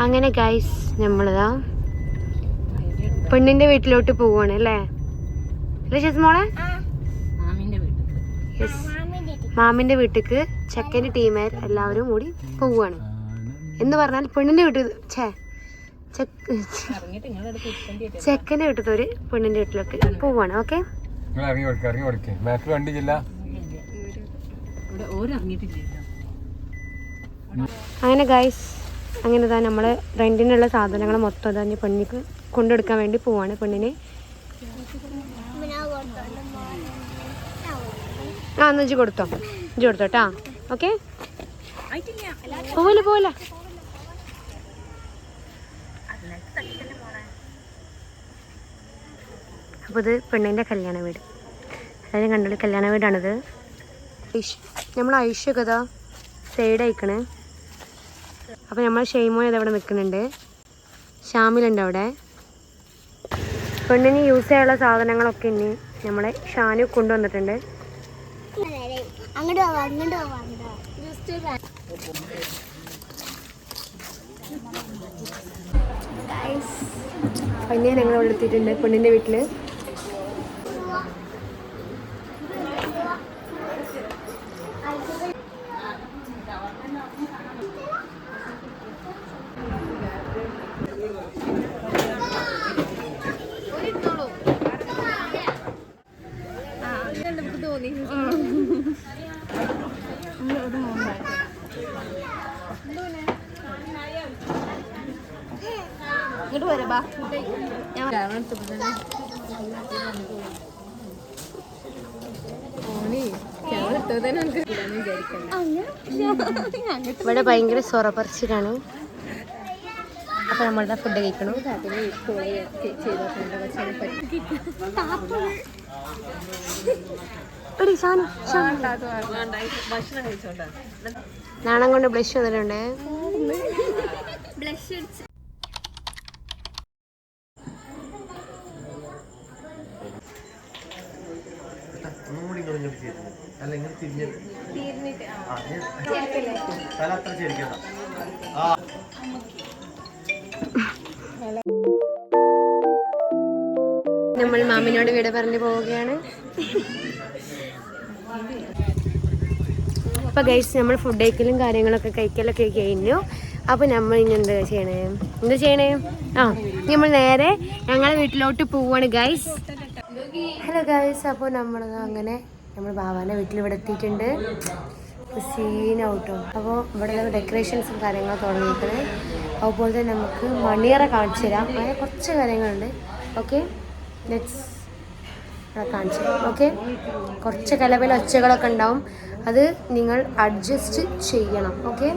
അങ്ങനെ ഗൈസ് നമ്മളിതാ പെണ്ണിന്റെ വീട്ടിലോട്ട് പോവാണ് അല്ലേ മോളെ? മാമിന്റെ വീട്ടിക്ക് ചെക്കൻ്റെ ടീമേർ എല്ലാവരും കൂടി പോവാണ്. എന്ന് പറഞ്ഞാൽ പെണ്ണിന്റെ വീട്ടിൽ ചെക്കൻ്റെ വീട്ടിലൊരു പെണ്ണിന്റെ വീട്ടിലേക്ക് പോവാണ്. ഓക്കെ അങ്ങനെ ഗൈസ് അങ്ങനെ തന്നെ നമ്മൾ റെൻറ്റിനുള്ള സാധനങ്ങൾ മൊത്തം തന്നെ പെണ്ണിക്ക് കൊണ്ടെടുക്കാൻ വേണ്ടി പോവാണ്. പെണ്ണിന് എന്നാ ഇജ്ജ് കൊടുത്തോട്ടാ. ഓക്കെ പോലെ അപ്പോൾ ഇത് പെണ്ണിൻ്റെ കല്യാണ വീട്. അതായത് കണ്ടോളി, കല്യാണ വീടാണിത്. നമ്മൾ ഐശ്വകത സൈഡ് അയക്കണേ. അപ്പോൾ നമ്മൾ ഷെയ്മോൻ ഇതവിടെ നിൽക്കുന്നുണ്ട്, ഷാമിലുണ്ട് അവിടെ. പെണ്ണിന് യൂസ് ചെയ്യാനുള്ള സാധനങ്ങളൊക്കെ ഇനി നമ്മളെ ഷാനു കൊണ്ടുവന്നിട്ടുണ്ട്. പിന്നെ ഞങ്ങൾ അവിടെ എത്തിയിട്ടുണ്ട് പെണ്ണിൻ്റെ വീട്ടിൽ. ഇങ്ങോട്ട് വരാ ഇവിടെ ഭയങ്കര സൊറപറിച്ചിലാണ്. അപ്പൊ നമ്മളുടെ ഫുഡ് കഴിക്കണം. നാണം കൊണ്ട് ബ്ലഷ് വന്നിട്ടുണ്ട്. നമ്മൾ മാമിനോട് വിട പറഞ്ഞു പോവുകയാണ്. അപ്പോൾ ഗൈസ് നമ്മൾ ഫുഡ് കഴിക്കലും കാര്യങ്ങളൊക്കെ കഴിക്കലൊക്കെ കഴിഞ്ഞു. അപ്പോൾ നമ്മൾ ഇനി എന്താ ചെയ്യണേ? നമ്മൾ നേരെ ഞങ്ങളെ വീട്ടിലോട്ട് പോവാണ് ഗൈസ്. ഹലോ ഗൈസ്, അപ്പോൾ നമ്മൾ അങ്ങനെ നമ്മൾ ബാബാൻ്റെ വീട്ടിൽ ഇവിടെ എത്തിയിട്ടുണ്ട്. സീനാവട്ടോ. അപ്പോൾ ഇവിടെ ഡെക്കറേഷൻസും കാര്യങ്ങളും തുടങ്ങിയിരിക്കുന്നത്. അതുപോലെ തന്നെ നമുക്ക് മണിയറ കാണിച്ചു തരാം. അങ്ങനെ കുറച്ച് കാര്യങ്ങളുണ്ട്. ഓക്കെ ലെറ്റ്സ് കാണിച്ചു തരാം. ഓക്കെ കുറച്ച് കലപില ഒച്ചകളൊക്കെ ഉണ്ടാവും, അത് നിങ്ങൾ അഡ്ജസ്റ്റ് ചെയ്യണം. ഓക്കെ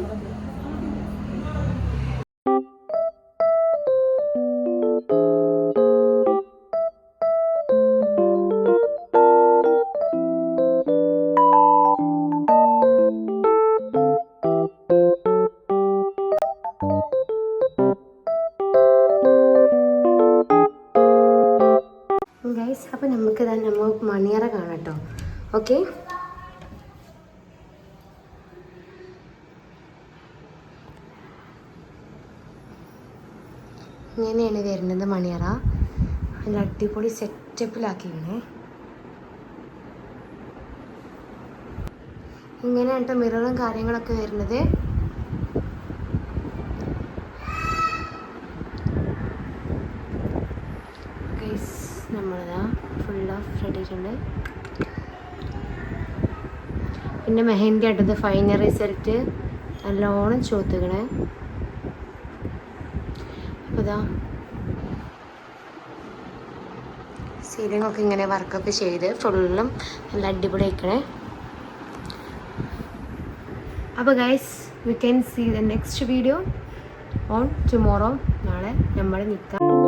ഗൈസ്, അപ്പോൾ നമുക്ക് തന്നെ നമ്മൾ മണിയറ കാണാം കേട്ടോ. ഓക്കെ ഇങ്ങനെയാണ് വരുന്നത് മണിയറ. നല്ല അടിപൊളി സെറ്റപ്പിലാക്കിയാണ്. ഇങ്ങനെയാണ് കേട്ടോ മിററും കാര്യങ്ങളൊക്കെ വരുന്നത്. നമ്മളിതാ ഫുൾ ഓഫ് റെഡിയിട്ടുണ്ട്. പിന്നെ മെഹന്തി ആട്ടത് ഫൈനൽ റിസൾട്ട് നല്ലോണം ചോത്തുകണേ. അപ്പോൾ ഇതാ സീലിങ്ങൊക്കെ ഇങ്ങനെ വർക്കൊക്കെ ചെയ്ത് ഫുള്ളും നല്ല അടിപൊളി ആക്കണേ. അപ്പോൾ guys, we can see the next video on tomorrow. നാളെ നമ്മൾ നിൽക്കാം.